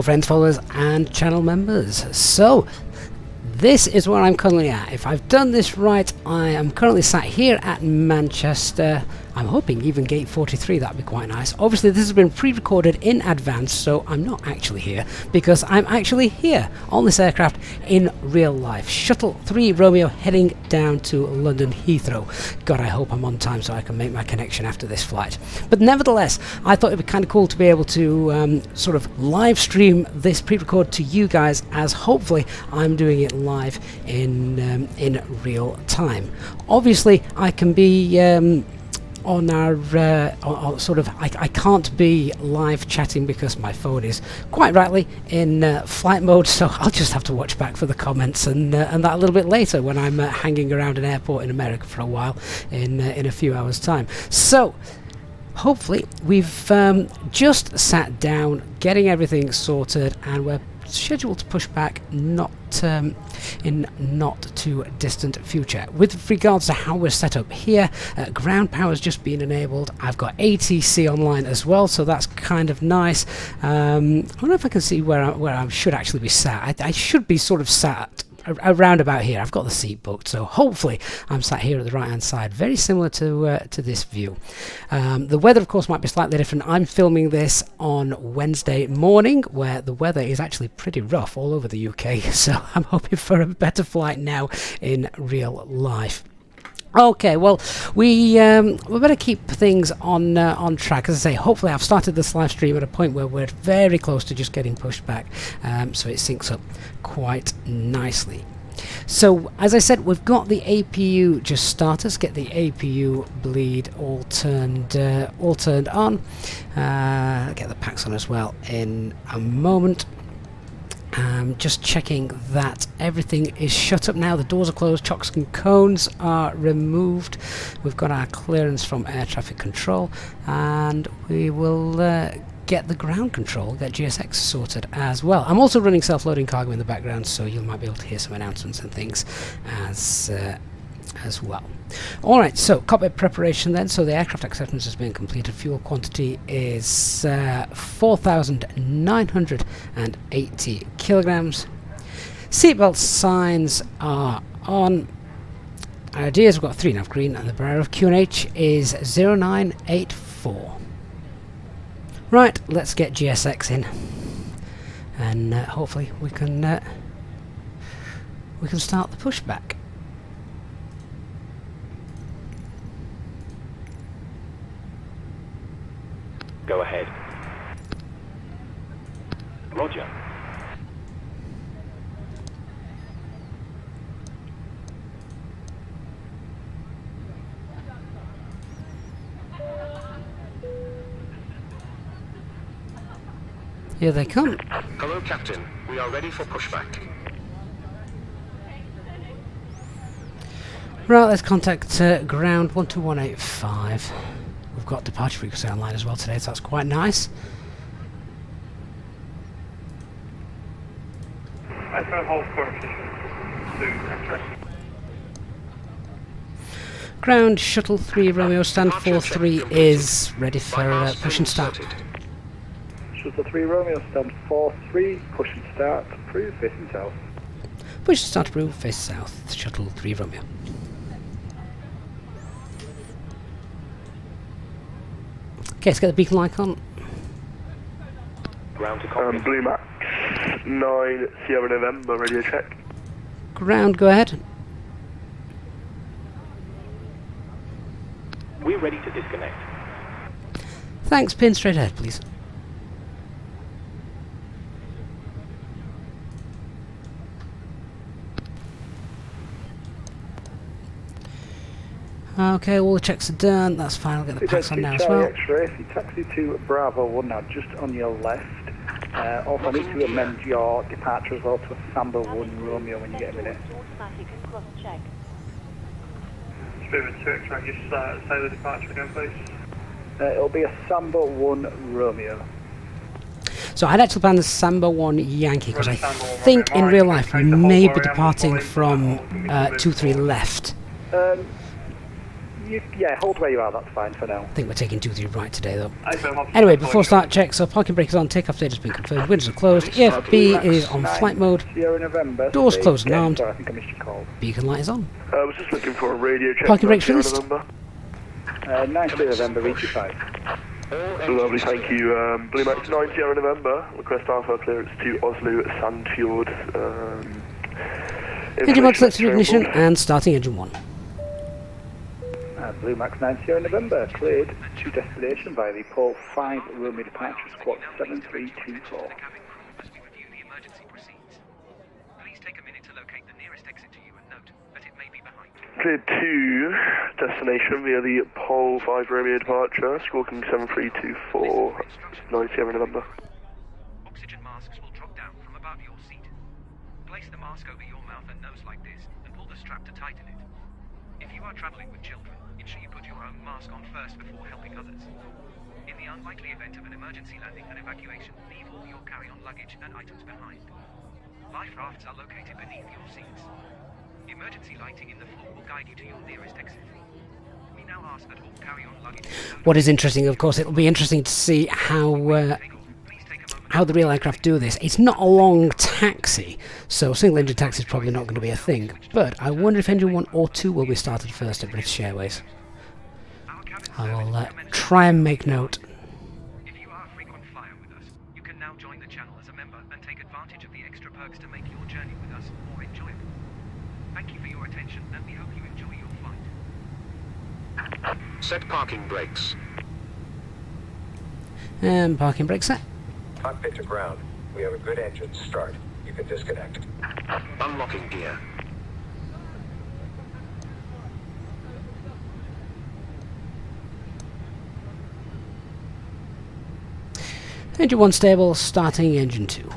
Hello friends, followers and channel members. So this is where I'm currently at. If I've done this right, I am currently sat here at Manchester. I'm hoping even gate 43, that'd be quite nice. Obviously this has been pre-recorded in advance, so I'm not actually here because I'm actually here on this aircraft in real life. Shuttle 3 Romeo heading down to London Heathrow. God, I hope I'm on time so I can make my connection after this flight. But nevertheless, I thought it'd be kind of cool to be able to sort of live stream this pre-record to you guys, as hopefully I'm doing it live in real time. Obviously I can be on our I can't be live chatting because my phone is quite rightly in flight mode, so I'll just have to watch back for the comments and that a little bit later when I'm hanging around an airport in America for a while in a few hours time. So hopefully we've just sat down getting everything sorted and we're scheduled to push back in not too distant future. With regards to how we're set up here, ground power has just been enabled. I've got ATC online as well, so that's kind of nice. I wonder if I can see where I should actually be sat. I should be sort of sat around about here. I've got the seat booked, so hopefully I'm sat here at the right hand side, very similar to this view. The weather of course might be slightly different. I'm filming this on Wednesday morning where the weather is actually pretty rough all over the UK, so I'm hoping for a better flight now in real life. Okay, well, we better keep things on track. As I say, hopefully I've started this live stream at a point where we're very close to just getting pushed back, so it syncs up quite nicely. So, as I said, we've got the APU just started. Let's get the APU bleed all turned on. Get the packs on as well in a moment. Just checking that everything is shut up now. The doors are closed, chocks and cones are removed. We've got our clearance from air traffic control, and we will get the ground control, get GSX sorted as well. I'm also running self-loading cargo in the background, so you might be able to hear some announcements and things as well. Alright, so cockpit preparation then. So the aircraft acceptance has been completed. Fuel quantity is 4,980 kilograms. Seatbelt signs are on. Ideas, we've got 3 nav green, and the bearer of QNH is 0984. Right, let's get GSX in, and hopefully we can start the pushback. Go ahead. Roger. Here they come. Hello, Captain. We are ready for pushback. Right, let's contact ground 12185. We've got departure frequency online as well today, so that's quite nice. Ground Shuttle 3 Romeo stand 43 is ready for push and start. Shuttle 3 Romeo stand 43, push and start, approved, facing south. Push and start approved, face south, Shuttle 3 Romeo. Okay, let's get the beacon light on. Ground to copy. Blue Max 9 Sierra November, radio check. Ground, go ahead. We're ready to disconnect. Thanks, pin straight ahead, please. Okay, all the checks are done. That's fine. I'll get the packs on now as well. X-ray, taxi to Bravo 1 now, just on your left. Also, I need to amend your departure as well to a Samba 1 Romeo when you get a minute. Spirit 2 X-ray, just say the departure again, please. It'll be a Samba 1 Romeo. So I'd actually planned the Samba 1 Yankee because I think in real life we may be departing from 23 left. Yeah, hold where you are, that's fine for now. I think we're taking 2-3 right today though. I don't have- Anyway, before start check, so parking brake is on, takeoff state has been confirmed, windows are closed, EFB is on flight mode, Sierra November. doors stay closed and dead. armed, Sorry, I think I missed your call. beacon light is on. I was just looking for a radio check. Parking brakes released. 9 Sierra November, reach 5. Lovely, thank you. Blue Max 9 Sierra November. Request alpha clearance to Oslo Sandfjord. Engine mode selected ignition and starting engine 1. Blue Max 9 Sierra November, cleared to destination via the port 5 Romeo departure, squawk 7324. Cleared to destination via the Pole 5 Romeo departure, squawking 7324, 9 Sierra November. Oxygen masks will drop down from above your seat. Place the mask over your mouth and nose like this, and pull the strap to tighten it. If you are traveling with children, ensure you put your own mask on first before helping others. In the unlikely event of an emergency landing and evacuation, leave all your carry-on luggage and items behind. Life rafts are located beneath your seats. Emergency lighting in the floor will guide you to your nearest exit. We now ask that all carry-on luggage... What is interesting, of course, it'll be interesting to see how the real aircraft do this. It's not a long taxi, so single engine taxi is probably not going to be a thing. But I wonder if engine 1 or 2 will be started first at British Airways. I will try and make note. If you are a frequent flyer with us, you can now join the channel as a member and take advantage of the extra perks to make your journey with us more enjoyable. Thank you for your attention, and we hope you enjoy your flight. Set parking brakes. And parking brake set. Cockpit to ground. We have a good engine start. You can disconnect. Unlocking gear. Engine 1 stable, starting engine 2.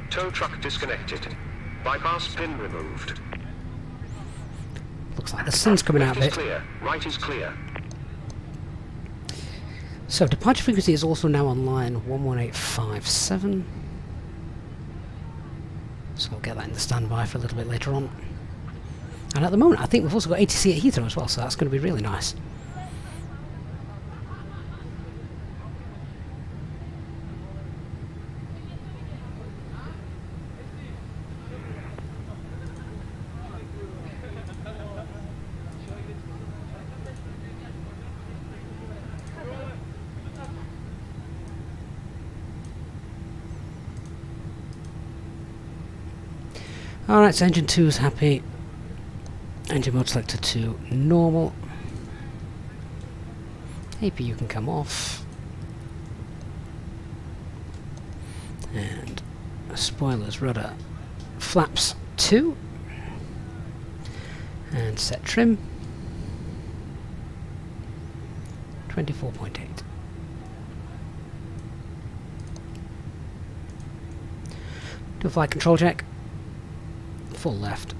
Tow truck disconnected. Bypass pin removed. Looks like the sun's coming out a Left is bit. clear. Right is clear. So departure frequency is also now on line 11857. So we'll get that in the standby for a little bit later on. And at the moment I think we've also got ATC at Heathrow as well, so that's going to be really nice. Alright, so engine 2 is happy. Engine mode selected to normal. APU can come off. And spoilers, rudder, flaps 2. And set trim. 24.8. Do a flight control check. Full left,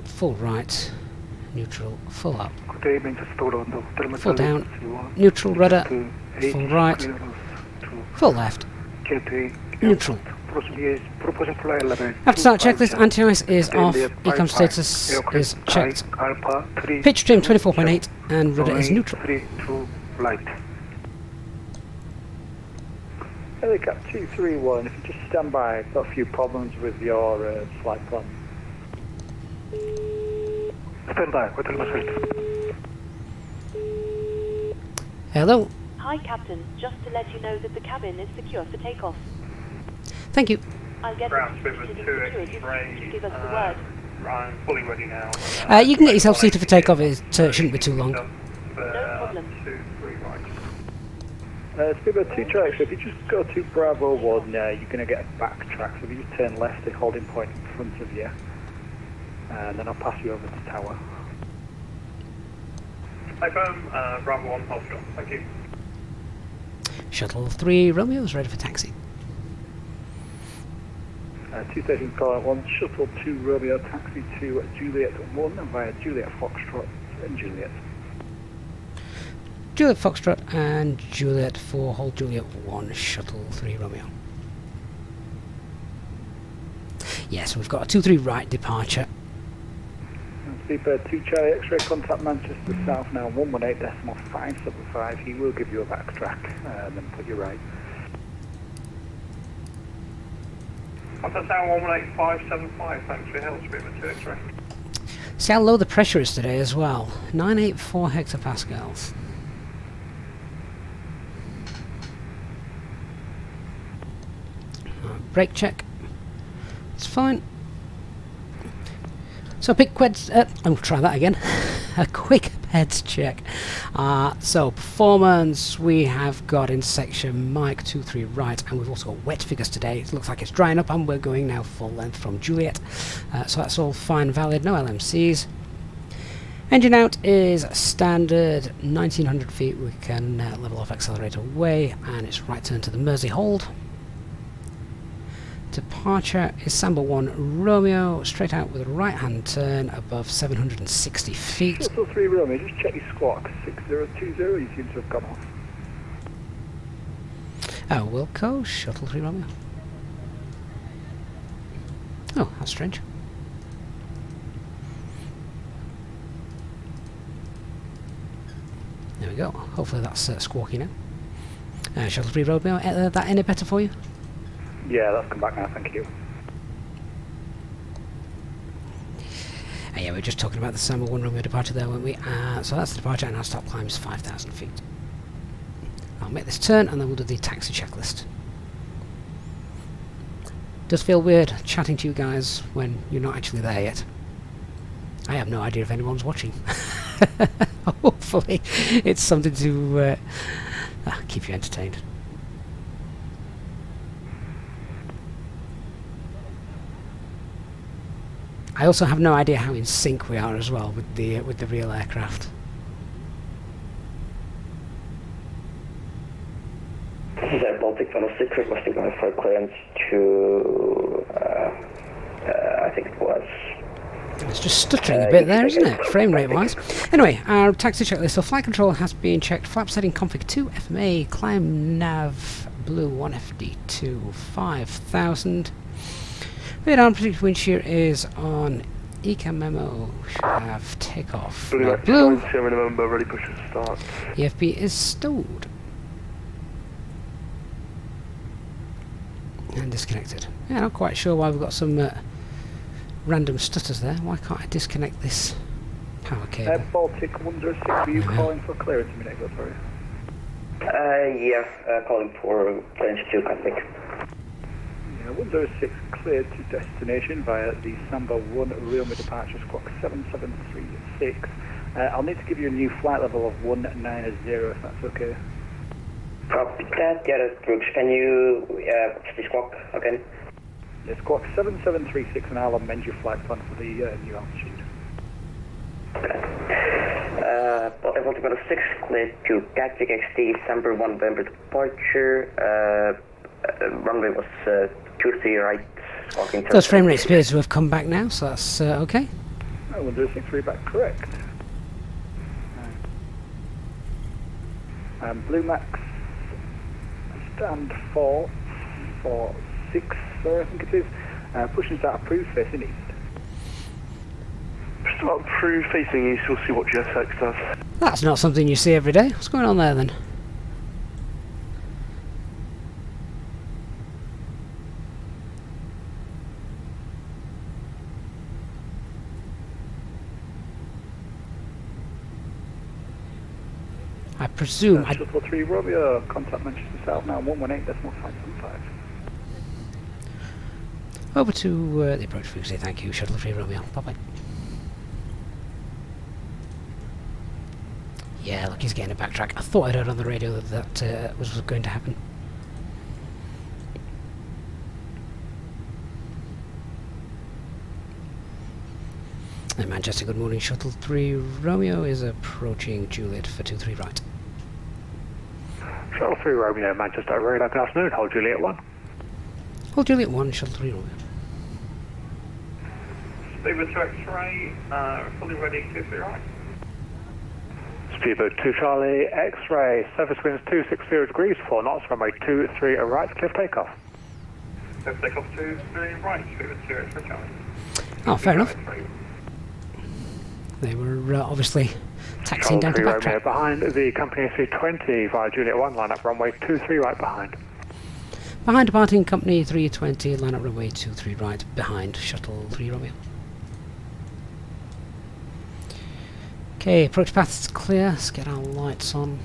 full right, neutral, full up, full down, neutral rudder, full right, full left, neutral. After start checklist, anti-ice is off, econ status is checked, pitch trim 24.8 and rudder is neutral. Helicopter 231, if you just stand by, I've got a few problems with your flight plan. Stand by, Hello. Hi Captain, just to let you know that the cabin is secure for takeoff. Thank you. I'll get Ground the Spirit security 2 if you X-ray. give us the word. I'm fully ready now. You can get yourself seated for takeoff, it shouldn't be too long. No problem. 2, 3 right. Speedbird 2 tracks, if you just go to Bravo 1, you're going to get a backtrack, so if you just turn left, the holding point in front of you, and then I'll pass you over to tower. Confirm, Bravo 1, hold shot. Thank you. Shuttle 3 Romeo is ready for taxi. 213 Scarlet 1, Shuttle 2 Romeo, taxi to Juliet 1 via Juliet Foxtrot and Juliet. Juliet Foxtrot and Juliet 4, hold Juliet 1, Shuttle 3 Romeo. Yes, we've got a 2-3 right departure. Sleeper 2 Charlie X-ray, contact Manchester South now 118.575. He will give you a backtrack and then put you right. Contact down 118.575, thanks for your help, Sleeper 2 X-ray. See how low the pressure is today as well. 984 hectopascals. Brake check. It's fine. So I'll try that again. A quick PEDS check. So performance, we have got in section Mike 23 right, and we've also got wet figures today. It looks like it's drying up, and we're going now full length from Juliet. So that's all fine, valid, no LMCs. Engine out is standard 1900 feet. We can level off accelerator away, and it's right turn to the Mersey hold. Departure is Samba 1 Romeo, straight out with a right hand turn above 760 feet. Shuttle 3 Romeo, just check your squawk 6020, you seem to have gone off. Wilco, Shuttle 3 Romeo. Oh, that's strange. There we go, hopefully that's squawky now. Shuttle 3 Romeo, that any better for you? Yeah, that's come back now, thank you. Yeah, we're just talking about the Samba 1 Romeo departure there, weren't we? So that's the departure, and our stop climb is 5,000 feet. I'll make this turn, and then we'll do the taxi checklist. Does feel weird chatting to you guys when you're not actually there yet. I have no idea if anyone's watching. Hopefully it's something to keep you entertained. I also have no idea how in sync we are as well with the real aircraft. This is Air Baltic 106 requesting going for clearance to, I think it was... It's just stuttering a bit there, isn't it, frame rate wise? Anyway, our taxi checklist. So flight control has been checked. Flap setting config 2, FMA, climb nav, blue 1FD2, 5,000. Radar predicted wind shear is on. Ecam memo should have takeoff. Blue. November, ready push to start. EFB is stowed. And disconnected. Yeah, not quite sure why we've got some random stutters there. Why can't I disconnect this power cable? Air Baltic 106, were you calling for clearance a minute ago, sorry? Yes, calling for clearance to config. 106 cleared to destination via the Samba 1 Romeo departure squawk 7736. I'll need to give you a new flight level of 190 if that's okay. Copy that, yeah, that works. Can you, what's the squawk again? Yeah, squawk 7736 and I'll amend your flight plan for the new altitude. Okay. Baltic 106 cleared to Gatwick XT, December 1 November departure. Runway was 23 right. Those frame rates appear to have come back now, so that's okay. 106 reback correct. Blue Max stand 446, sorry, I think it is. Pushing start approved facing east. Start approved facing east, we'll see what GSX does. That's not something you see every day. What's going on there then? I presume... Shuttle 3 Romeo, contact Manchester South now, 118.575. Over to the approach frequency, thank you, Shuttle 3 Romeo. Bye-bye. Yeah, look, he's getting a backtrack. I thought I'd heard on the radio that was going to happen. Manchester, good morning. Shuttle 3 Romeo is approaching Juliet for 23 right. Shuttle 3 Romeo, Manchester, radar, good afternoon. Hold Juliet 1. Hold Juliet 1, Shuttle 3 Romeo. Speedbird 2 X-ray, fully ready, 23 right. Speedbird 2 Charlie, X-ray, surface winds 260 degrees, 4 knots, runway 23 right, clear takeoff. Clear takeoff 23 right, Speedbird 2 X-ray Charlie. Oh, fair enough. They were obviously taxiing down to backtrack. Behind the company A320 via Juliet 1, line up runway 23 right behind. Behind departing company 320, line up runway 23 right behind Shuttle 3 Romeo. Okay, approach path is clear. Let's get our lights on.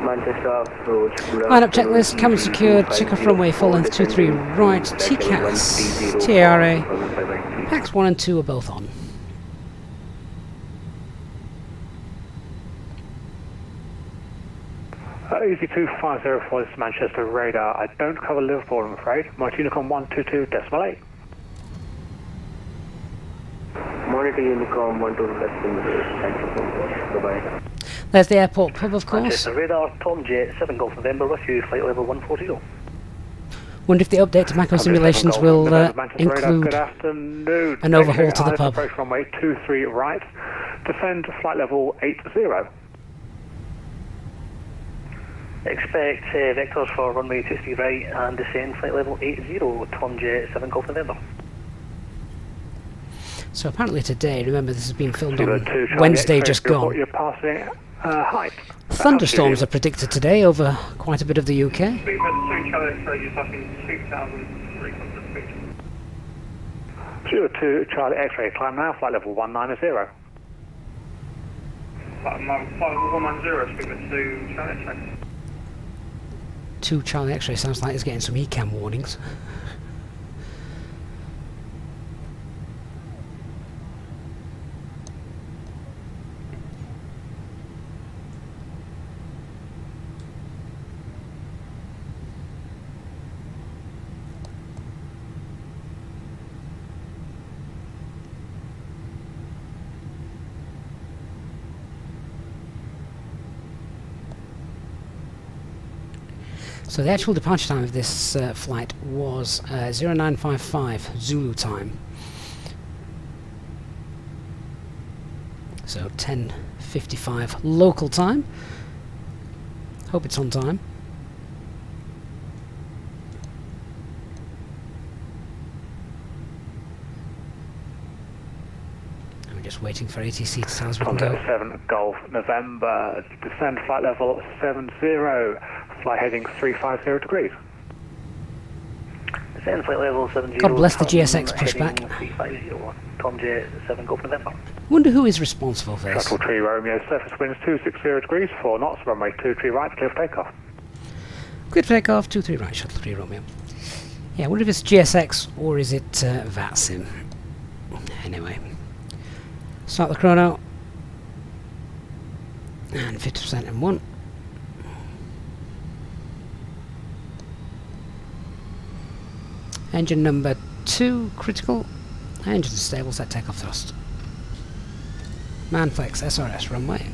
Line up checklist, cabin secured, takeoff runway full length 23 right, TCAS, TARA, packs 1 and 2 are both on. Easy 2504, this is Manchester radar. I don't cover Liverpool, I'm afraid. Monitor Unicom 122.8. Monitor Unicom 122.8. Bye-bye. There's the airport pub, of course. Manchester radar, Tom Jet, 7 Golf November with you, flight level 140. Wonder if the update to macro simulations will include an overhaul to the pub. Approach runway 23 right, descend flight level 80. Expect vectors for runway 23 right and descend flight level 80, Tom Jet, 7 Golf November. So apparently today, remember this has been filmed on Wednesday just gone. You're passing height. Thunderstorms are predicted today over quite a bit of the UK. Speedbird 2 Charlie X-ray, you're passing 2,300 feet. Speedbird 2 Charlie X-ray, climb now, flight level 190. Flight level 190, Speedbird 2 Charlie X-ray. 2 Charlie X-ray sounds like it's getting some ECAM warnings. So the actual departure time of this flight was 0955 Zulu time. So 10:55 local time. Hope it's on time. And we're just waiting for ATC to tell us we can go. 7 Golf November, descend flight level 70. Fly heading 350 degrees. Descend flight level 70. God bless the GSX pushback. 350, Tom Jet, 7 Golf November. Wonder who is responsible for this. Shuttle 3 Romeo, surface winds 260 degrees, 4 knots, runway 23 right, clear for takeoff. Clear for takeoff, 23 right, Shuttle 3 Romeo. Yeah, I wonder if it's GSX or is it VATSIM. Anyway. Start the chrono. And 50% in 1. Engine number 2 critical. Engine stable, set takeoff thrust. Manflex SRS runway.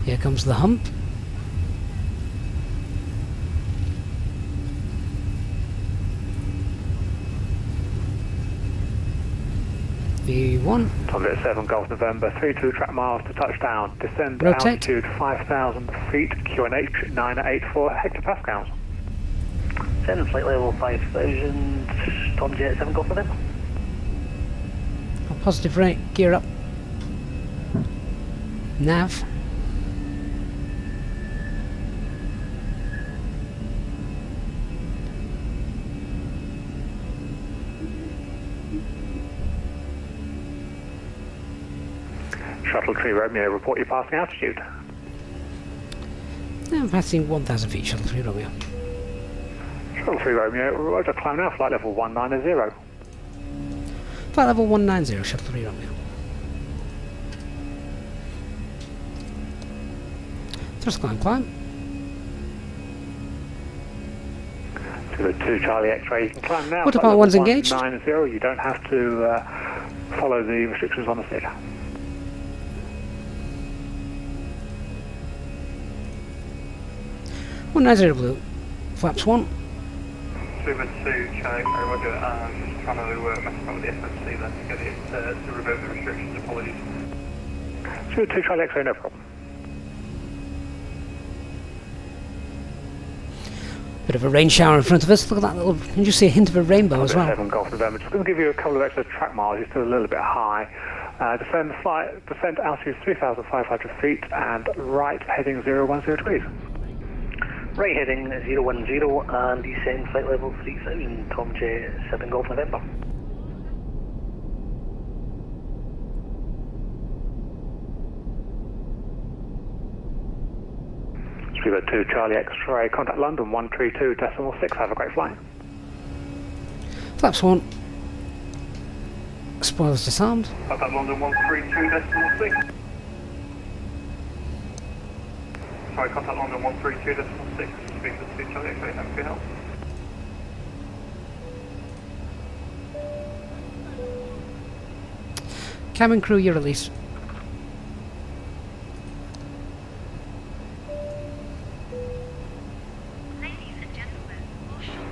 Here comes the hump. V1. Tom Jet 7 Golf November, 32 track miles to touchdown. Descend Rotate. altitude 5,000 feet, QNH 984 hectopascals. Descend flight level 5,000, Tom Jet 7 Golf November. Positive rate, gear up. Nav. Shuttle 3 Romeo, report your passing altitude. I'm passing 1,000 feet, Shuttle 3 Romeo. Shuttle 3 Romeo, Roger, climb now, flight level 190. Flight level 190, Shuttle 3 Romeo. Thrust climb. To 2 Charlie X-ray, you can climb now. Autopilot 1's engaged. 190, you don't have to follow the restrictions on the SID. 190 blue. Flaps 1. Super 2, Charlie, Roger, just trying to mess about with the FMC then to get it to revoke the restrictions. Apologies. Super 2 Charlie X-ray, no problem. Bit of a rain shower in front of us. Look at that little. You just see a hint of a rainbow as well. 7 Golf November. Just going to give you a couple of extra track miles. You're still a little bit high. Descent altitude 3,500 feet and right heading 010 degrees. Right heading 010 and descend flight level 3000, Tom J 7 Golf November. We've got 2 Charlie X-ray, contact London 132.6, have a great flight. Flaps 1. Spoilers disarmed. Contact London 132.6. Sorry, contact London 132.6. Speak to 2 Charlie X-ray, thanks for your help. Cabin crew, you're released.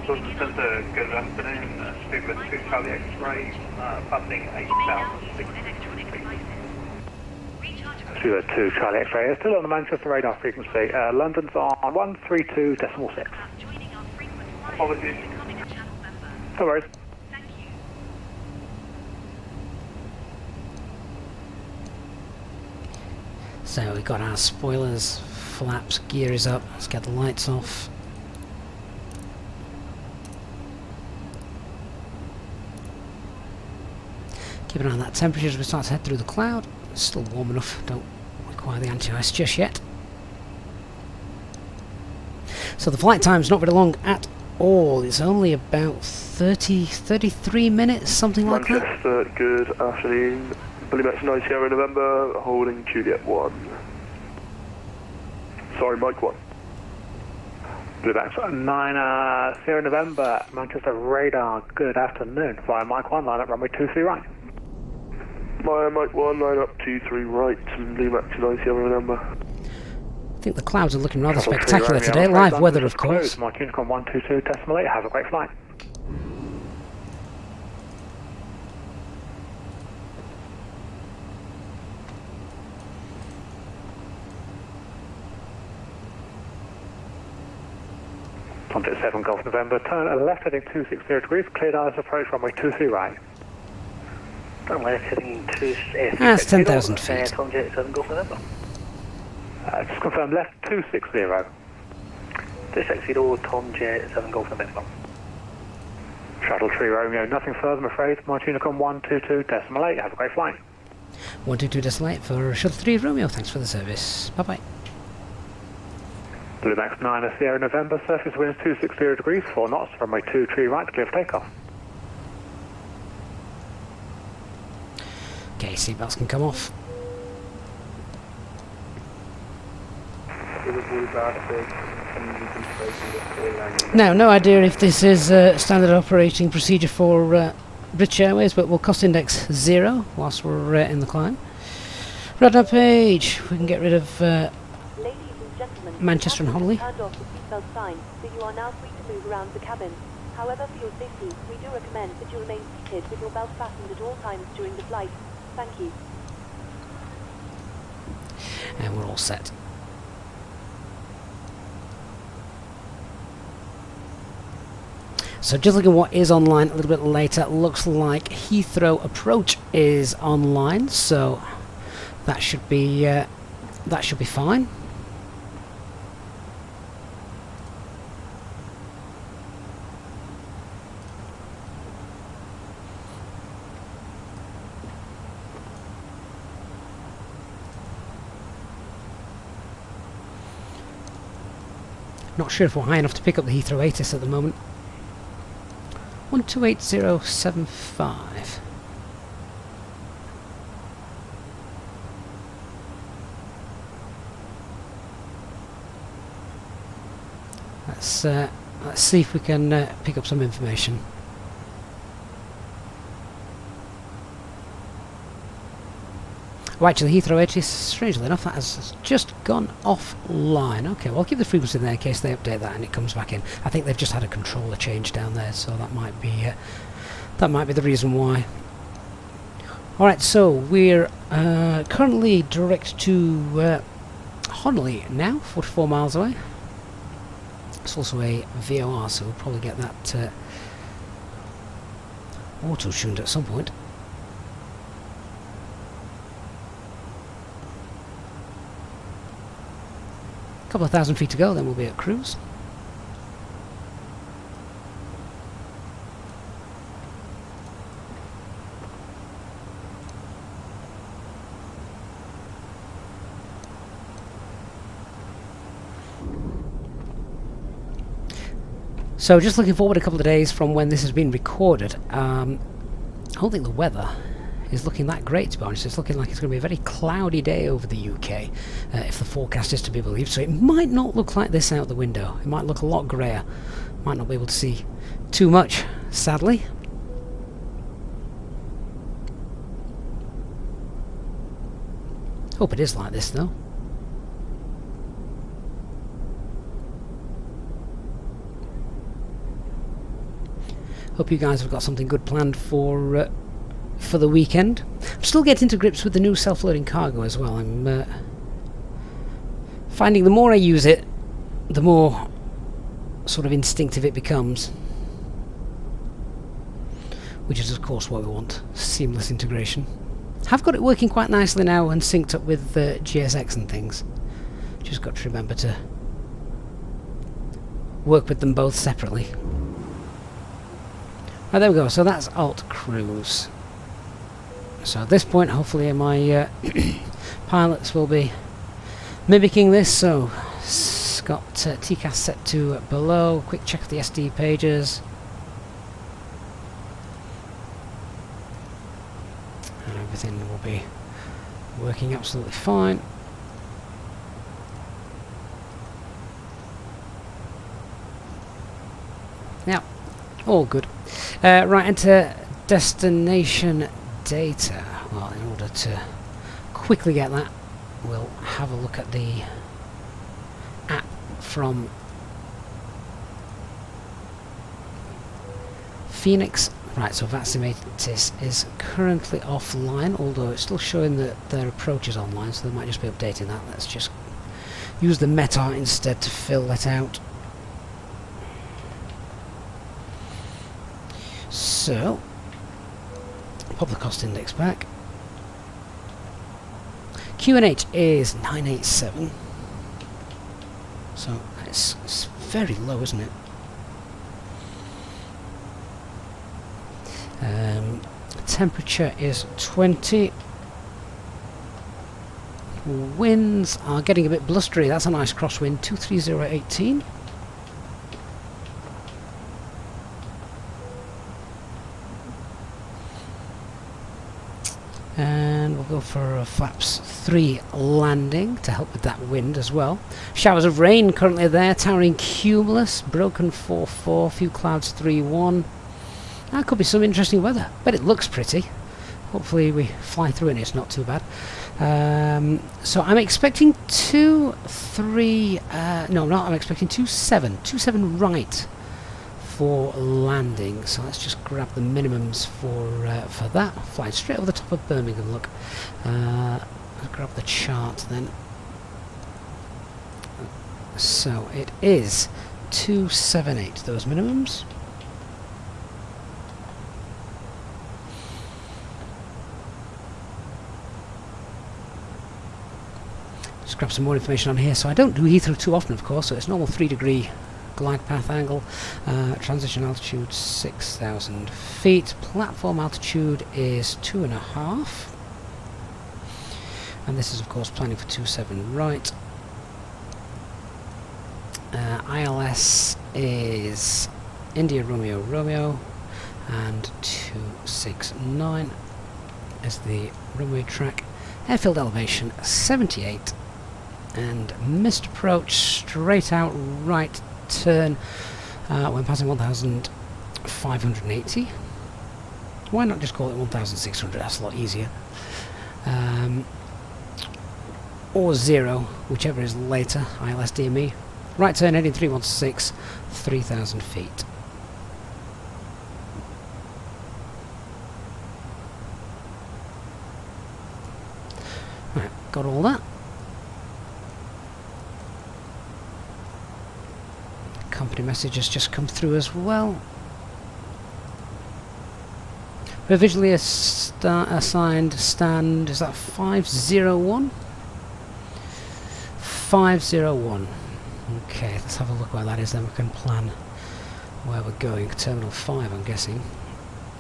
London Centre, good afternoon. Speak with 2 Charlie X-ray, passing 8,000 feet. We've got 2 Charlie X-ray, still on the Manchester radar frequency. London's on 132.6. Apologies. No worries. So we got our spoilers, flaps, gear is up. Let's get the lights off. Keep an eye on that temperature as we start to head through the cloud. It's still warm enough, don't require the anti-ice just yet. So the flight time's not very long at all. It's only about 33 minutes, something like that. Manchester, good afternoon. Bullymax 9 Sierra November, holding Juliet 1. Sorry, Mike 1. Bullymax 9 Sierra November, Manchester radar, good afternoon. Via Mike 1, line up runway 23 right. Via Mike 1, line up 23 right, and Bullymax 9 Sierra November. I think the clouds are looking rather spectacular today. Live weather, of course. Mike Unicom 122.8, have a great flight. Contact 7 Golf November, turn left heading 260 degrees, cleared eyes approach runway 23 right. Turn left heading 260. That's 10,000 feet. Tom J 7 Golf November. Just confirm left 260. 260, Tom J 7 Golf November. Shuttle 3 Romeo, nothing further I'm afraid. Mike Unicom 122.8, have a great flight. 122.8 for Shuttle 3 Romeo, thanks for the service. Bye bye. Bullymax 9 Sierra November, surface winds 260 degrees, 4 knots, runway 23 right, clear for takeoff. Okay, seatbelts can come off. Now, no idea if this is standard operating procedure for British Airways, but we'll cost index 0 whilst we're in the climb. Radar page, we can get rid of Manchester and Honolulu. Turned off the seatbelt sign, so you are now free to move around the cabin. However, for your safety, we do recommend that you remain seated with your belt fastened at all times during the flight. Thank you. And we're all set. So just looking at what is online a little bit later, looks like Heathrow approach is online, so that should be fine. Not sure if we're high enough to pick up the Heathrow ATIS at the moment. 128075. Let's see if we can pick up some information. Oh, actually, Heathrow Edge is, strangely enough, that has just gone offline. Okay, well, I'll keep the frequency there in case they update that and it comes back in. I think they've just had a controller change down there, so that might be the reason why. Alright, so we're currently direct to Honolulu now, 44 miles away. It's also a VOR, so we'll probably get that auto-tuned at some point. A couple of thousand feet to go, then we'll be at cruise. So just looking forward a couple of days from when this has been recorded. I don't think the weather is looking that great, to be honest. It's looking like it's going to be a very cloudy day over the UK, if the forecast is to be believed. So it might not look like this out the window. It might look a lot greyer. Might not be able to see too much, sadly. Hope it is like this, though. Hope you guys have got something good planned for the weekend. I'm still getting to grips with the new self-loading cargo as well. I'm finding the more I use it, the more sort of instinctive it becomes. Which is of course what we want, seamless integration. Have got it working quite nicely now and synced up with GSX and things. Just got to remember to work with them both separately. Right, there we go, so that's Alt Cruise. So at this point, hopefully my pilots will be mimicking this. So it's got TCAS set to below. Quick check of the SD pages. And everything will be working absolutely fine. Now, all good. Right, enter destination data. Well, in order to quickly get that, we'll have a look at the app from Phoenix. Right, so Vaximatis is currently offline, although it's still showing that their approach is online, so they might just be updating that. Let's just use the meta instead to fill that out. So, pop the cost index back. QNH is 987. So, it's very low, isn't it? Temperature is 20. Winds are getting a bit blustery. That's a nice crosswind, 23018. And we'll go for a flaps 3 landing to help with that wind as well. Showers of rain currently there, towering cumulus, broken 4-4, few clouds 3-1. That could be some interesting weather, but it looks pretty. Hopefully we fly through it and it's not too bad. So I'm expecting 2-3, no I'm not, I'm expecting 2-7 right for landing. So let's just grab the minimums for that. Flying straight over the top of Birmingham, look. I'll grab the chart then. So it is 278, those minimums. Just grab some more information on here. So I don't do Heathrow too often, of course, so it's normal 3-degree glide path angle. Transition altitude 6,000 feet. Platform altitude is 2.5. And this is, of course, planning for 27 right. ILS is India Romeo Romeo. and 269 is the runway track. Airfield elevation 78, and missed approach, straight out right turn when passing 1,580. Why not just call it 1,600? That's a lot easier. Or 0, whichever is later, ILS DME. Right turn heading 316, 3,000 feet. Right, got all that. Company message has just come through as well. Provisionally assigned stand, is that 501? 501. Okay, let's have a look where that is, then we can plan where we're going. Terminal 5, I'm guessing,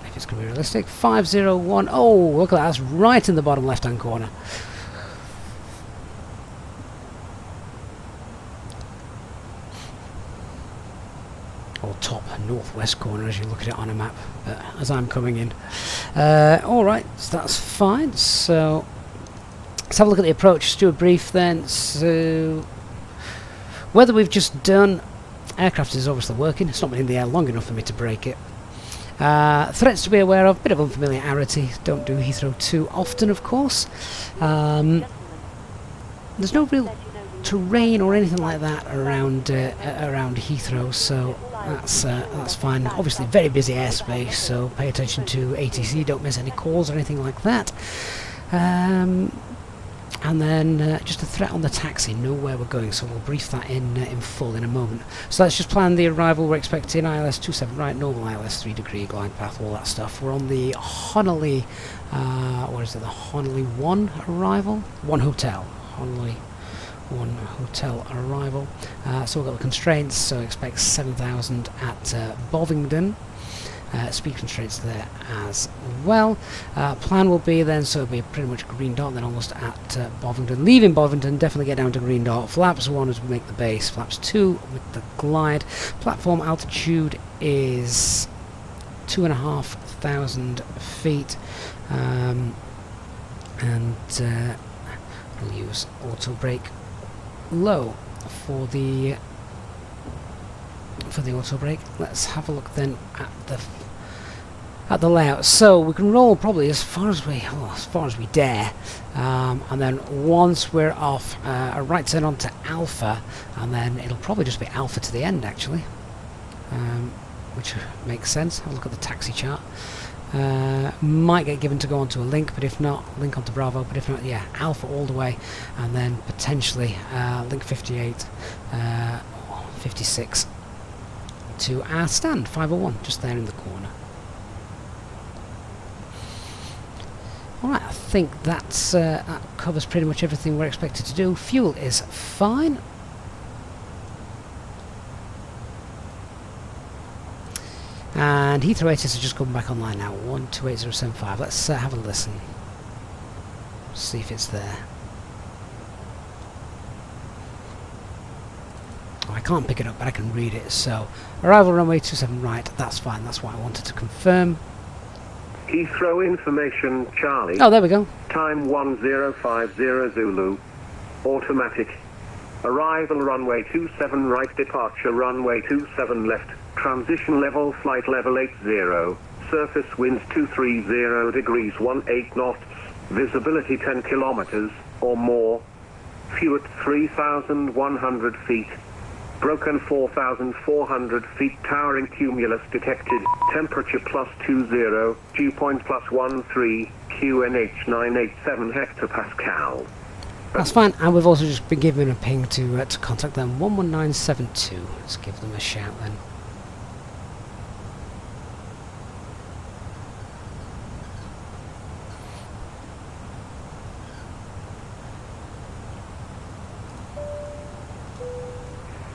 if it's going to be realistic. 501. Oh, look at that, that's right in the bottom left hand corner. Or top northwest corner as you look at it on a map, as I'm coming in. Alright, so that's fine. So let's have a look at the approach. Let's do a brief then. So weather we've just done. Aircraft is obviously working. It's not been in the air long enough for me to break it. Threats to be aware of. Bit of unfamiliarity. Don't do Heathrow too often, of course. There's no real terrain or anything like that around Heathrow, so that's fine. Obviously very busy airspace, so pay attention to ATC, don't miss any calls or anything like that. And then just a threat on the taxi, know where we're going, so we'll brief that in full in a moment. So let's just plan the arrival. We're expecting ILS 27 right, normal ILS 3 degree, glide path, all that stuff. We're on the Honolulu, what is it, the Honolulu 1 arrival? 1 hotel, Honolulu 1 hotel arrival. So we've got the constraints, so expect 7,000 at Bovingdon. Speed constraints there as well. Plan will be then, so it'll be pretty much green dot, then almost at Bovingdon. Leaving Bovingdon, definitely get down to green dot. Flaps 1 as we make the base, flaps 2 with the glide. Platform altitude is 2,500 feet. And we'll use auto brake low for the auto brake. Let's have a look then at the layout. So we can roll probably as far as we dare, and then once we're off, a right turn onto Alpha, and then it'll probably just be Alpha to the end actually, which makes sense. Have a look at the taxi chart. Might get given to go onto a link, but if not, link onto Bravo, but if not, yeah, Alpha all the way, and then potentially link 58, 56 to our stand, 501, just there in the corner. Alright, I think that covers pretty much everything we're expected to do. Fuel is fine. And Heathrow ATIS are just coming back online now, 128075. Let's have a listen. See if it's there. Oh, I can't pick it up, but I can read it. So, arrival runway 27 right, that's fine, that's what I wanted to confirm. Heathrow information, Charlie. Oh, there we go. Time 1050 Zulu. Automatic. Arrival runway 27 right, departure runway 27 left. Transition level, flight level 80. Surface winds 230 degrees 18 knots. Visibility 10 kilometers or more. Fuel at 3,100 feet. Broken 4,400 feet. Towering cumulus detected. Temperature +20. Dew point +13. QNH 987 hectopascal. That's fine, and we've also just been given a ping to contact them, 11972. Let's give them a shout then.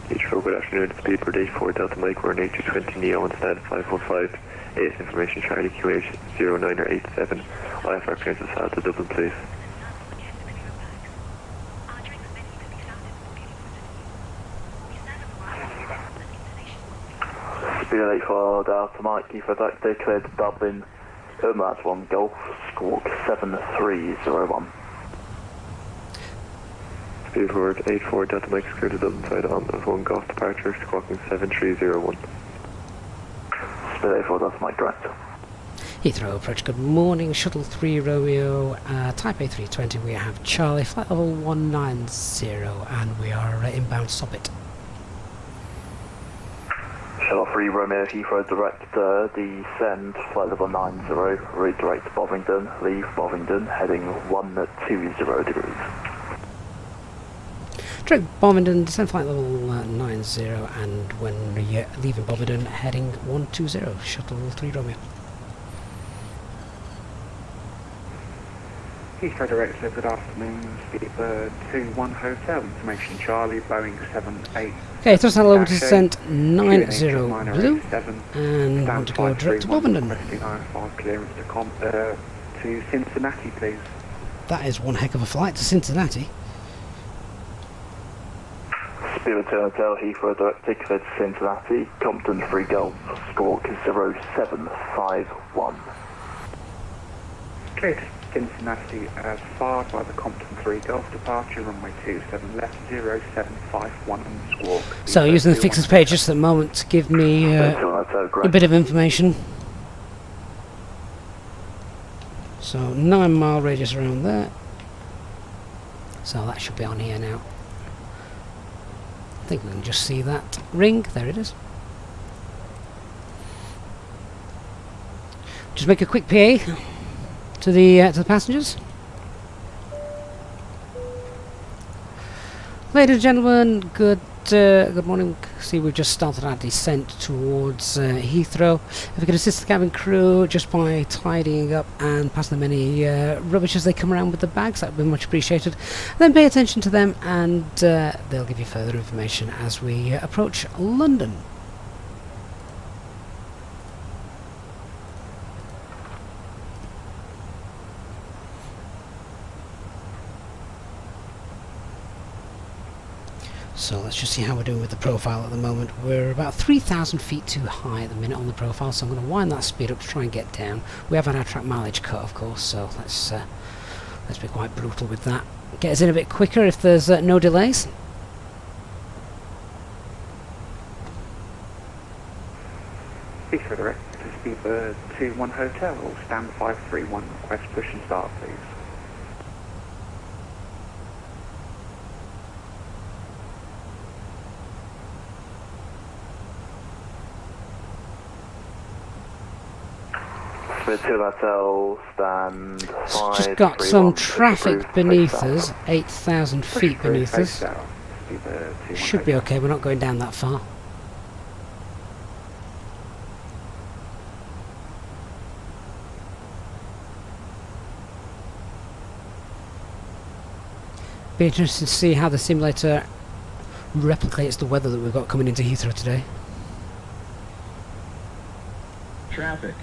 Heathrow, good afternoon. Speed per day 4 Delta Mike. We're on A220 Neo on stand 515. AS information Charlie QH 0987. IFR clearance is south to Dublin, please. BA84 Delta Mike, Heathrow Director, cleared to Dublin, that's 1 Golf, squawk 7301. Speed forward 84 Delta Mike, cleared to Dublin side on 1 Golf departure, squawking 7301. Speed 84 Delta Mike, direct. Heathrow approach, good morning, Shuttle 3 Romeo, Type A320, we have Charlie, flight level 190, and we are inbound Sobbit. Shuttle 3 Romeo, Heathrow Director, descend, flight level 90, redirect to Bovingdon, leave Bovingdon, heading 120 degrees. Direct Bovingdon, descend flight level 90, and when leaving Bovingdon, heading 120, Shuttle 3 Romeo. Heathrow Director, good afternoon. Speedbird 21 Hotel, information Charlie, Boeing 78. Okay, thrust level over to descent 90 blue, and want to go direct to Bovingdon. Requesting IFR clearance to Cincinnati, please. That is one heck of a flight to Cincinnati. Spirit Hotel, Heathrow Director, cleared to Cincinnati, Compton 3 Golf, squawk 0751. Cleared Cincinnati as fired by the Compton 3 Golf departure, runway 27 left, 0751 on the squawk. So using the fixes page just at the moment to give me a bit of information. So 9 mile radius around there. So that should be on here now. I think we can just see that ring. There it is. Just make a quick PA to the passengers. Ladies and gentlemen, good morning. See, we've just started our descent towards Heathrow. If we could assist the cabin crew just by tidying up and passing them any rubbish as they come around with the bags, that would be much appreciated. Then pay attention to them, and they'll give you further information as we approach London. So let's just see how we're doing with the profile at the moment. We're about 3,000 feet too high at the minute on the profile, so I'm going to wind that speed up to try and get down. We have had our track mileage cut, of course, so let's be quite brutal with that. Get us in a bit quicker if there's no delays. Heathrow Director, Speedbird 21 Hotel, stand 531, request push and start, please. Stand just got some traffic beneath us, 8,000 feet beneath us. Should be okay, we're not going down that far. Be interested to see how the simulator replicates the weather that we've got coming into Heathrow today. Traffic.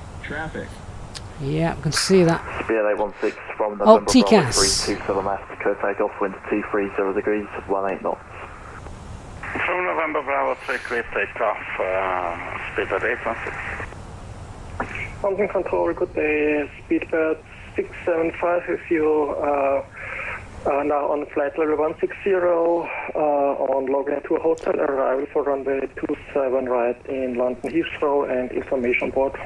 Yeah, we can see that. BA816 from Oh, November TCAS. 327 left, clear takeoff, wind 230 degrees, 18 knots. From November Bravo 3, clear takeoff, speedbird 816. Mountain Control, good day, speedbird 675, if you are now on flight level 160, on logging to a hotel, arrival for runway 27 right in London Heathrow, and information board.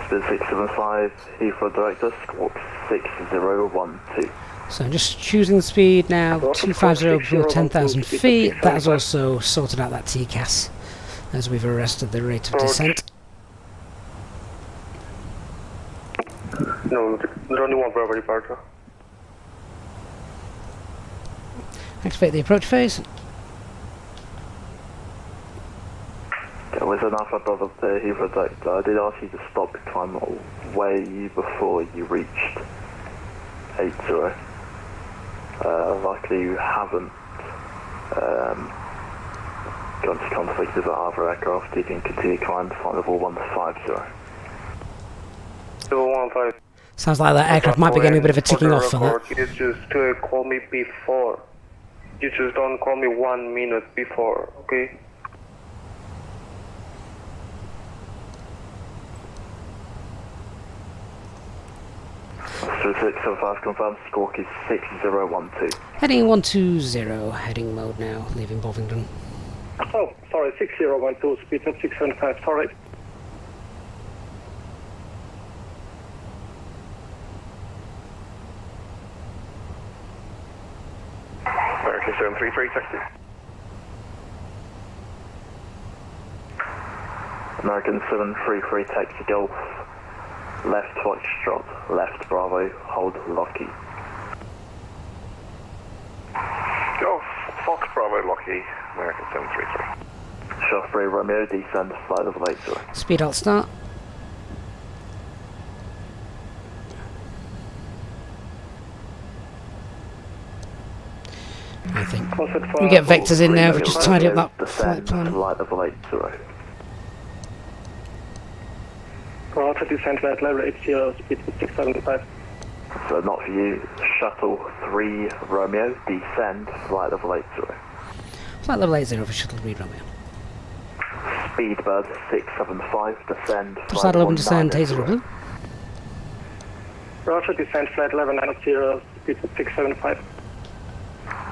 Speed 675, Heathrow Director, squawk 6012. So I'm just choosing the speed now, 250 below 10,000 feet. That has also sorted out that TCAS as we've arrested the rate of descent. No, runway 1 Bravo departure. Activate the approach phase. With an alpha above the Heathrow Director, I did ask you to stop the climb way before you reached 80. Likely you haven't gone to conflict with other aircraft. You can continue climb to flight level 150. 215. Sounds like that aircraft might be getting a bit of a ticking off for that. You just call me before. You just don't call me 1 minute before, okay? Joshua 675 confirmed, squawk is 6012. Heading 120, heading mode now, leaving Bovington. Oh, sorry, 6012, speed up 675, sorry. American 733, taxi. American 733, taxi Golf. Left Foxtrot, left Bravo, hold Lockheed. Golf, Fox Bravo, Lockheed, American 733. Shot 3 Romeo, descend, flight level 80. Speed alt start. I think we get vectors in now, we just tidy up that flight plan. Flight level 80. Roger, descent flight level 80, speed 675. So not for you. Shuttle 3 Romeo, descend, flight level 80. Flight level 80 for Shuttle 3 Romeo. Speedbird 675, descend, Just saddle open, descend, taser blue. Roger, descent flight level 90, speed 675.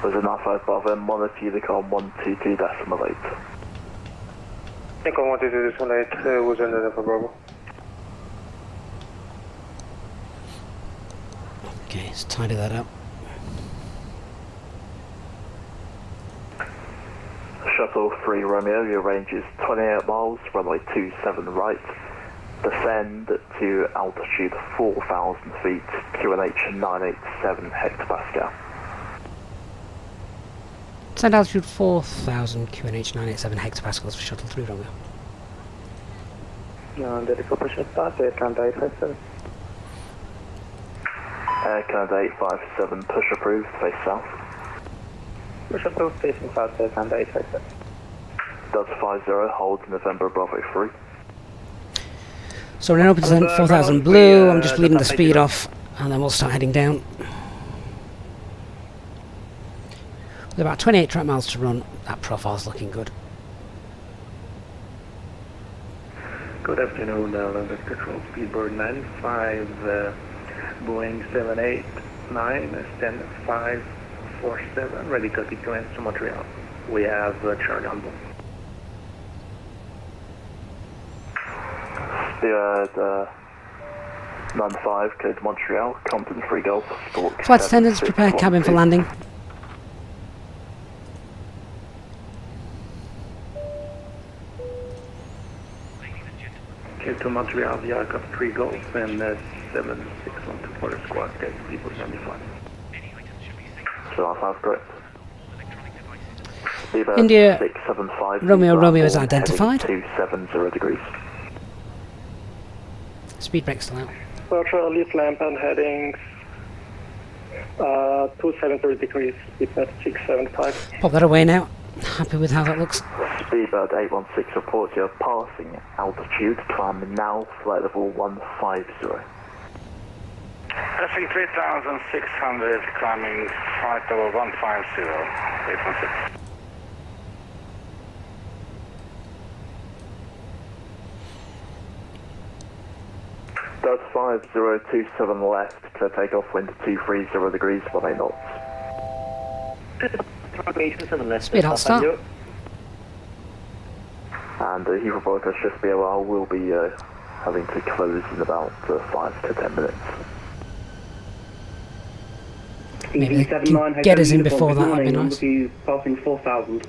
There's enough above him, monitor Unicom 122.8. Unicom 122.8 was ended for Bravo. Okay, let's tidy that up. Shuttle 3 Romeo, your range is 28 miles, runway 27 right. Descend to altitude 4,000 feet, QNH 987 hectopascal. Descend altitude 4,000, QNH 987 hectopascals for Shuttle 3 Romeo. Pushback start, Air Canada 857. Air Canada 857, push approved, face south. Push approved, facing south, Air Canada 857. Does 50, hold November Bravo 3. So we're in open descent, 4,000 blue, I'm just bleeding the speed off, and then we'll start heading down. With about 28 track miles to run, that profile's looking good. Good afternoon, London Control, Speedbird 95, Boeing 789, stand 547, ready copy to answer Montreal. We have Charlie on board. Speedbird 95, code Montreal, Compton 3 Golf, stalk. Flight attendants, prepare cabin for landing. To Montreal, the aircraft 3 Golf and 761 to Porter Squad, get people 75. So I have correct. Speedbird India 675, Romeo is identified. 270 degrees. Speed brake still out. Roger, leaf lamp and headings 270 degrees, speed at 675. Pop that away now. Happy with how that looks. Speedbird 816 reports you're passing altitude, climbing now, flight level 150. Passing 3,600, climbing flight level 150, 816. Does 5027 left, clear takeoff, wind 230 degrees, 18 knots. Speed alt start. And Heathrow broadcast just BOR will be having to close in about 5 to 10 minutes. Maybe they can get us in before that, that'd be nice. Passing 4,000.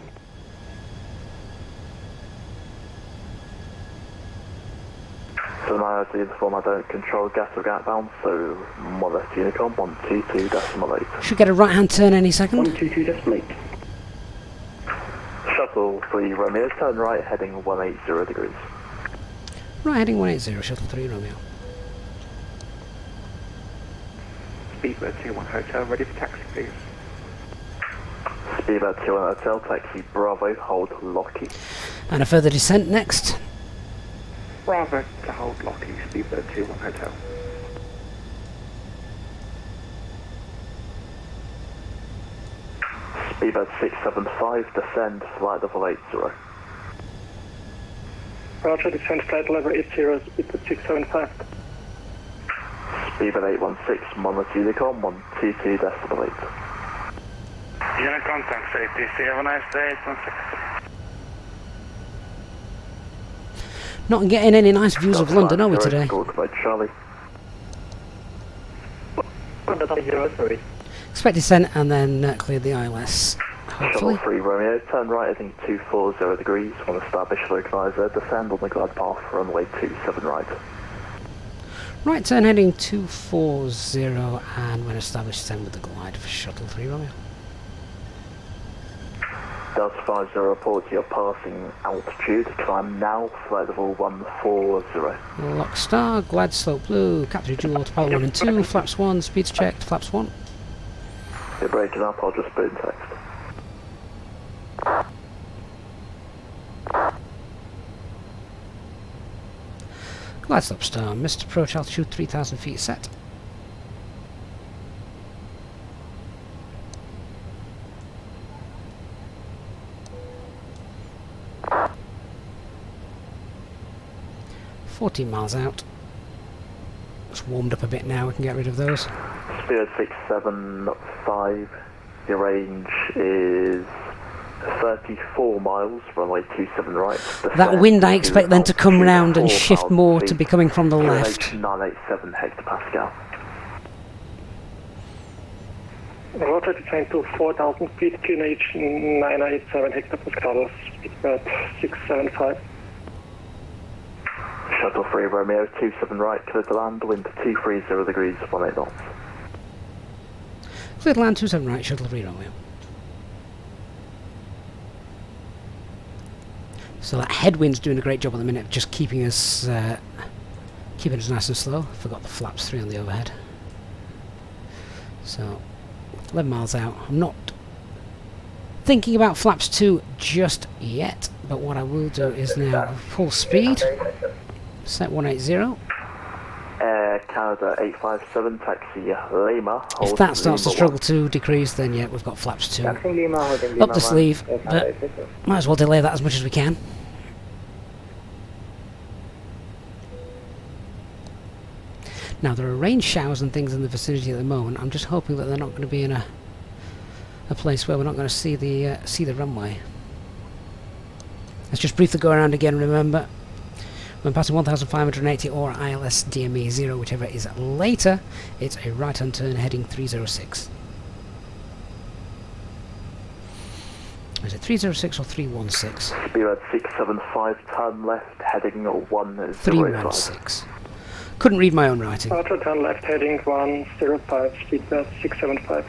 So now to inform I don't control gas or gap bound, so modest Unicom 122.8. Should get a right hand turn any second. 122.8. Shuttle 3 Romeo, turn right, heading 180 degrees. Right, heading 180, Shuttle 3 Romeo. Speedbird 21 Hotel, ready for taxi, please. Speedbird 21 Hotel, taxi Bravo, hold Lockheed. And a further descent next. Bravo to hold Lockheed, Speedbird 21 Hotel. Speedbird 675, descend, flight level 80. Roger, descent flight level 80, speed at 675. Speedbird 816, monitor the com 122.8. Unit contact safety. Have a nice day. 816. Not getting any nice views of London, are we today? By Charlie. Expect descent and then clear the ILS. Hopefully. Shuttle 3 Romeo, turn right heading 240 degrees, want to establish localizer, descend on the glide path, runway 27 right. Right turn heading 240 and when established descend with the glide for Shuttle 3 Romeo. Delta 50 report your passing altitude, climb now, flight level 140. Lock star, glide slope blue, capture dual autopilot 1 and 2, flaps 1, speeds checked, flaps 1. You're breaking up, I'll just put in text. Glide slope star, missed approach altitude 3,000 feet set. $14 out. It's warmed up a bit now, we can get rid of those. Spirit 675, your range is 34 miles, runway 27 right. That wind I expect then to come round and shift more to be coming from the left. 987 hectopascal. Roger, descend to 4,000 feet, QNH 987 hectopascal, speedbird 675. Shuttle 3 Romeo, 27 right, clear to land, wind 230 degrees, 18 knots. Clear to land 27 right, Shuttle 3 Romeo. So that headwind's doing a great job at the minute, just keeping us nice and slow. Forgot the flaps 3 on the overhead. So 11 miles out. I'm not thinking about flaps 2 just yet, but what I will do is now full speed. Set 180. Air Canada 857, taxi Lima. If that starts to struggle to decrease, then yeah, we've got flaps 2 up the sleeve, but might as well delay that as much as we can. Now there are rain showers and things in the vicinity at the moment. I'm just hoping that they're not going to be in a place where we're not going to see the runway. Let's just briefly go around again. Remember, when passing 1,580 or ILS DME 0, whichever is later, it's a right-hand turn heading 306. Is it 306 or 316? Spirit 675, turn left heading 105. 316. Couldn't read my own writing. Roger, turn left heading 105, speedbird 675.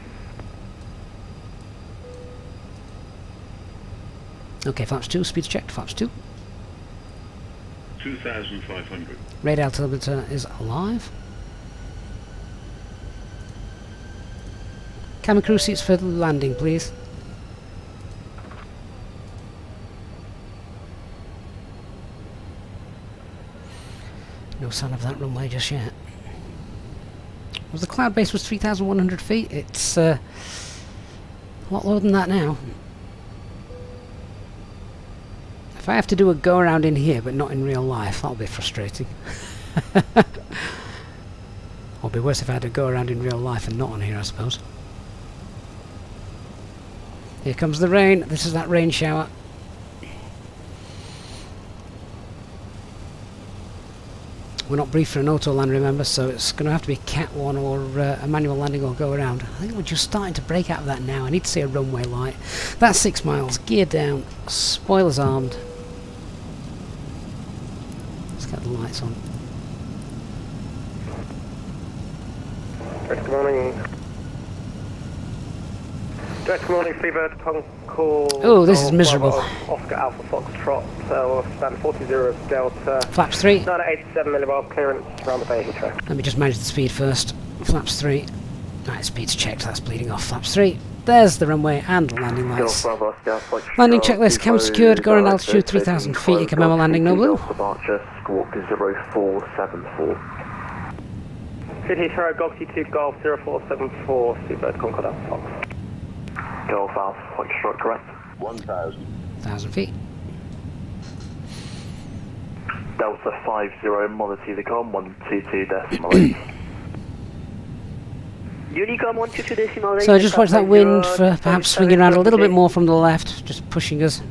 Okay, flaps 2, speeds checked, flaps 2. 2,500. Radar altimeter is alive. Cabin crew seats for landing, please. No sign of that runway just yet. Well, the cloud base was 3,100 feet. It's a lot lower than that now. If I have to do a go around in here but not in real life, that'll be frustrating. Or be worse if I had to go around in real life and not on here, I suppose. Here comes the rain. This is that rain shower. We're not briefed for an auto land, remember, so it's going to have to be Cat 1 or a manual landing or go around. I think we're just starting to break out of that now. I need to see a runway light. That's 6 miles. Gear down. Spoilers armed. Let's get the lights on. Good morning. Good morning, Freebird, Concord. Oh, this is miserable. Oscar Alpha Foxtrot, so stand 40 Delta. Flaps 3. 987 millibar clearance around the Bay Heathrow. Let me just manage the speed first. Flaps 3. Right, speed's checked, that's bleeding off. Flaps 3. There's the runway and the landing lights. Landing checklist, camera secured, go around altitude 3,000 feet. You can remember landing, no blue. Departure, squawk 0474. City Heathrow, Golf T2 Golf 0474, Seabird Concord Alpha Fox. Golf Alpha Foxtrot, correct. 1,000 feet. Delta 50, monitor the com 122.8. Unicom 122.8. So just watch that wind for perhaps swinging around a little bit more from the left, just pushing us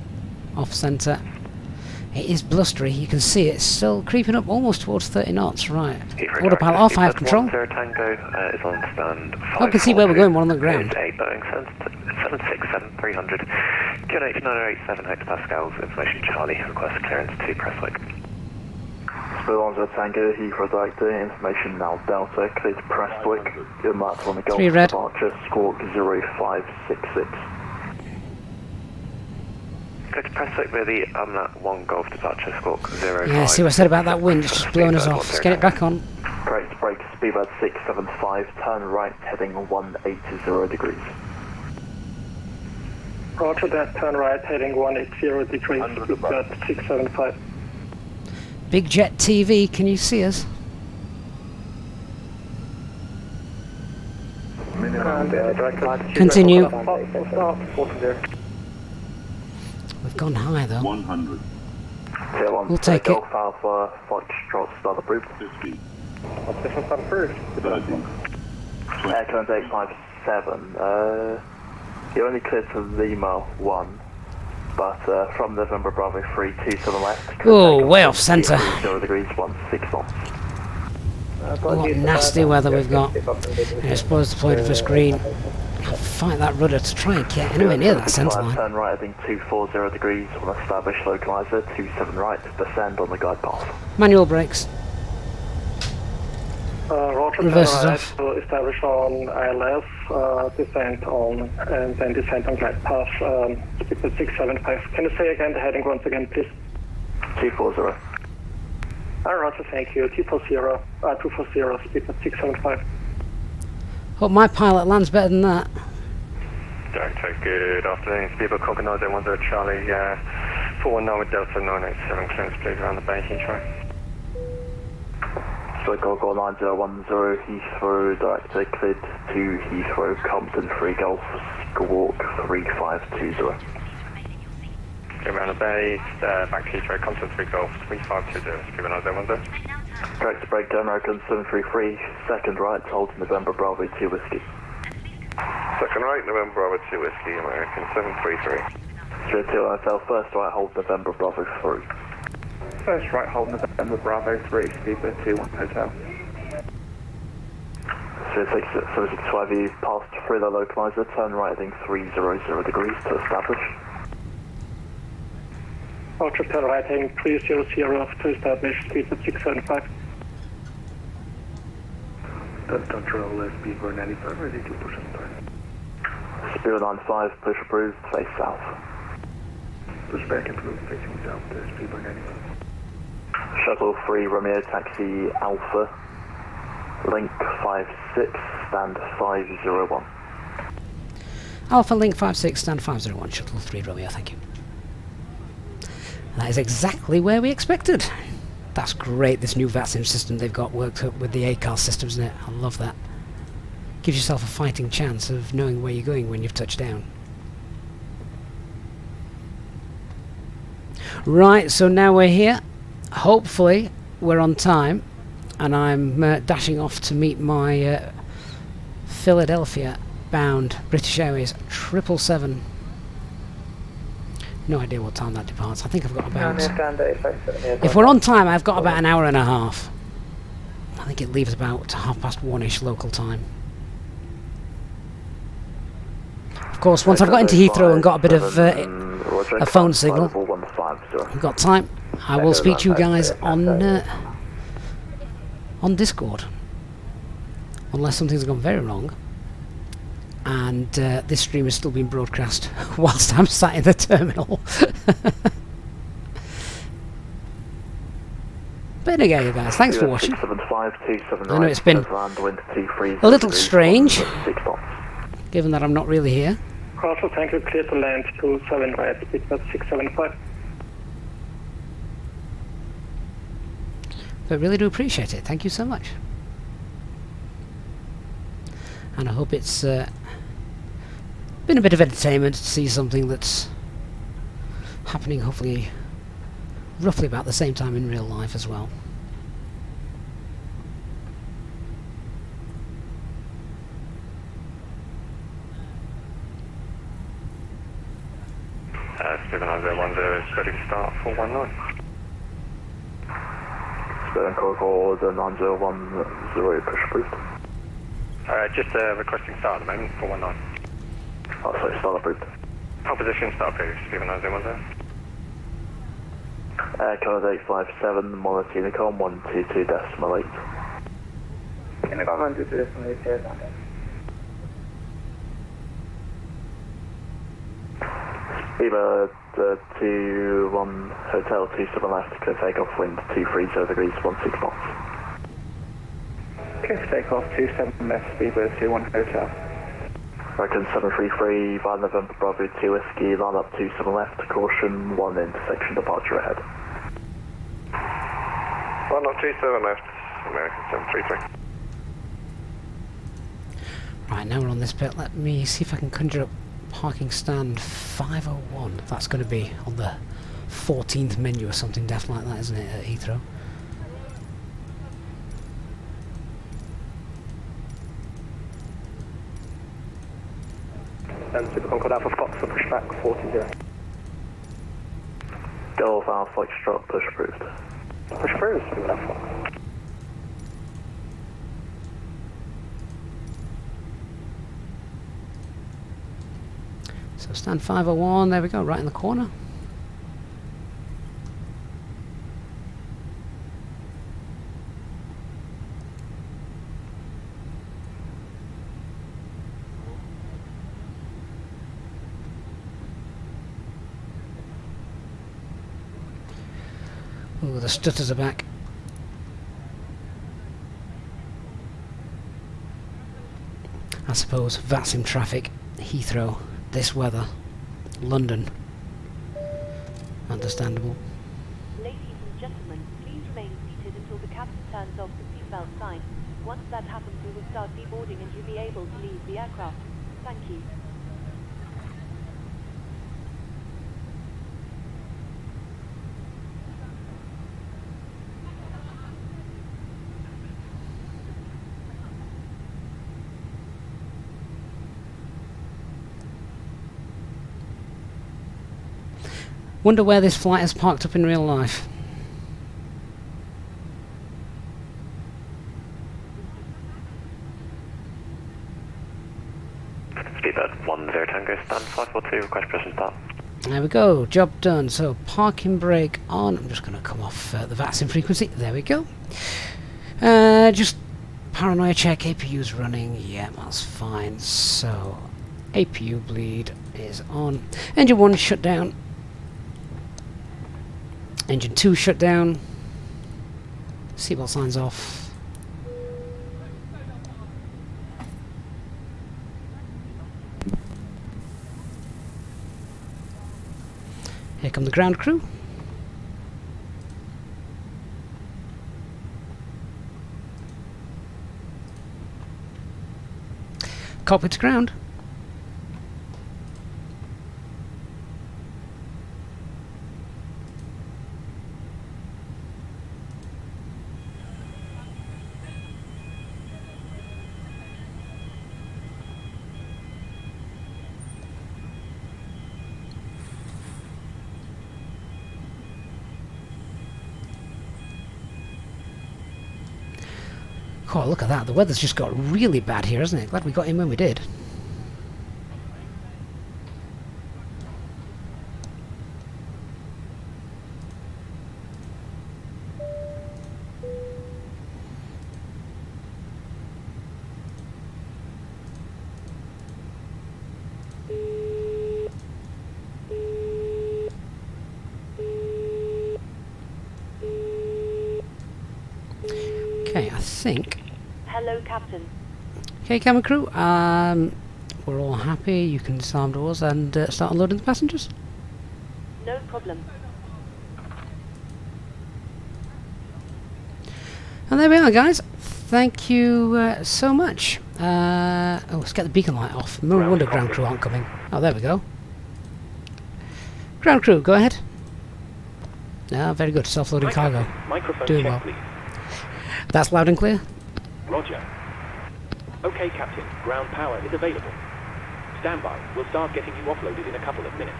off centre. It is blustery, you can see it's still creeping up almost towards 30 knots, right. Autopilot off, I have control. Tango is on stand. I can see where we're going, we're on the ground. 8 Boeing 767-300. QNH 9087 hectopascals, information Charlie, request clearance to Prestwick. Speedlines Tango, Heathrow Director, information now Delta, clear to Prestwick, your mark on the Gulf departure, squawk 0566. Go to Prestwick with the AMNAT 1 Golf departure, squawk 05. Yeah, see what I said about that wind, it's just blowing us off. Let's get it back on. Correct, brake, speedbird 675, turn right, heading 180 degrees. Roger that, turn right, heading 180 degrees, speedbird 675. Big Jet TV, can you see us? Continue. We've gone high though. 100. We'll take it. Golf Alpha, Foxtrot, start approved. 50. What's this one start approved? 30. Air current 857. You're only cleared to Lima 1, but from November Bravo 327 left. Oh, way off centre. 0 degrees, 16 knots. What nasty weather we've got. And I suppose deployed for screen. Fight that rudder to try and get anywhere near that centre line. Turn right heading 240 degrees on established localizer, 27 right, descend on the guide path. Manual brakes. Roger, Reverses turn right, off. to establish on ILS, descent on, and then descent on glide path, speedbird 675. Can you say again the heading once again, please? 240. Roger, thank you. 240, speedbird 675. Hope my pilot lands better than that. Director, good afternoon. Speedbird Concord 9010 Charlie, 419 with Delta 987, clearance please around the bay, Heathrow. So Concord 9010 Heathrow, director cleared to Heathrow, Compton 3 Golf, squawk 3520. Go around the bay, back to Heathrow, Compton 3 Golf, 3520, Speedbird 9010. Correct breakdown, American 733, second right, hold November Bravo 2 Whiskey. Second right, November Bravo 2 Whiskey, American 733. 32 NFL, first right, hold November Bravo 3. First right, hold November Bravo 3, speedbird 21 Hotel. 765, passed through the localizer, turn right heading 300 degrees to establish. Roger, turn right heading 300 to establish, speedbird 675. Control, speedbird 95, ready to push on time. Speedbird 95, push approved, face south. Pushback approved, facing south, speedbird 95. Shuttle 3 Romeo Taxi Alpha, link 56, stand 501. Alpha Link 56, stand 501, Shuttle 3 Romeo, thank you. That is exactly where we expected. That's great, this new VATSIM system they've got worked up with the ACAR system, isn't it? I love that. Gives yourself a fighting chance of knowing where you're going when you've touched down. Right, so now we're here. Hopefully we're on time, and I'm dashing off to meet my Philadelphia bound British Airways 777. No idea what time that departs. I think I've got about... If we're on time, I've got about an hour and a half. I think it leaves about 1:30-ish local time. Of course, once I've got into Heathrow and got a bit of a phone signal, I've got time, I will speak to you guys on Discord. Unless something's gone very wrong. And this stream is still being broadcast whilst I'm sat in the terminal. But again, guys, thanks for watching. I know it's been a little strange, given that I'm not really here. Roger, thank you, clear to land 27 right, speedbird 675. But really do appreciate it, thank you so much. And I hope it's been a bit of entertainment to see something that's happening hopefully roughly about the same time in real life as well. 79010 is ready to start 419. Spirit and Concord 9010 push approved. Just requesting start at the moment, 419. Oh, sorry, start approved. Opposition start approved, 79010. Code 857, Monarch Unicom 122.8. Unicom 122.8, here, London. Beaver 21 Hotel 27 left, clear takeoff, wind 230 degrees, 16 knots. Clear takeoff, 27 left, Beaver 21 Hotel. American 733, Via November Bravo 2 Whiskey, line up 27 left, caution, 1 intersection departure ahead. 1027 left, American 733. Right, now we're on this bit. Let me see if I can conjure up parking stand 501. That's going to be on the 14th menu or something daft like that, isn't it, at Heathrow? Super Concord Alpha Fox for pushback 40. Golf Alpha Foxtrot, push approved. Push approved, Super Alpha Fox. So stand 501, there we go, right in the corner. Ooh, the stutters are back. I suppose that's in traffic. Heathrow, this weather, London. Understandable. Ladies and gentlemen, please remain seated until the captain turns off the seatbelt sign. Once that happens, we will start deboarding and you'll be able to leave the aircraft. Thank you. Wonder where this flight is parked up in real life. Speedbird 10 Tango, stand 542, request press and start. There we go, job done. So parking brake on. I'm just going to come off the VATSIM frequency. There we go. Just paranoia check. APU's running. Yeah, that's fine. So APU bleed is on. Engine 1 shut down. Engine 2 shut down. Seatbelt signs off. Here come the ground crew. Cockpit to ground. Oh, look at that. The weather's just got really bad here, hasn't it? Glad we got in when we did. Okay, I think... Hello, Captain. Okay, camera crew, we're all happy. You can disarm doors and start unloading the passengers. No problem. And there we are, guys. Thank you so much. Oh, let's get the beacon light off. No wonder ground crew aren't coming. Oh, there we go. Ground crew, go ahead. Ah, very good. Self-loading cargo. Microphone Doing check, well. please. That's loud and clear. Roger. Okay, Captain. Ground power is available. Stand by. We'll start getting you offloaded in a couple of minutes.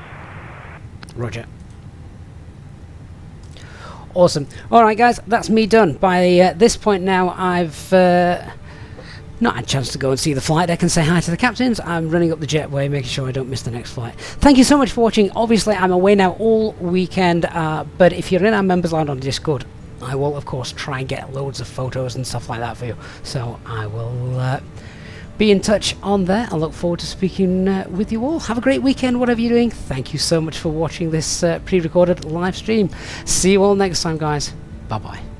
Roger. Awesome. Alright guys, that's me done. By this point now, I've not had a chance to go and see the flight deck and say hi to the captains. I'm running up the jetway, making sure I don't miss the next flight. Thank you so much for watching. Obviously, I'm away now all weekend, but if you're in our members line on Discord, I will, of course, try and get loads of photos and stuff like that for you. So I will be in touch on there. I look forward to speaking with you all. Have a great weekend, whatever you're doing. Thank you so much for watching this pre-recorded live stream. See you all next time, guys. Bye-bye.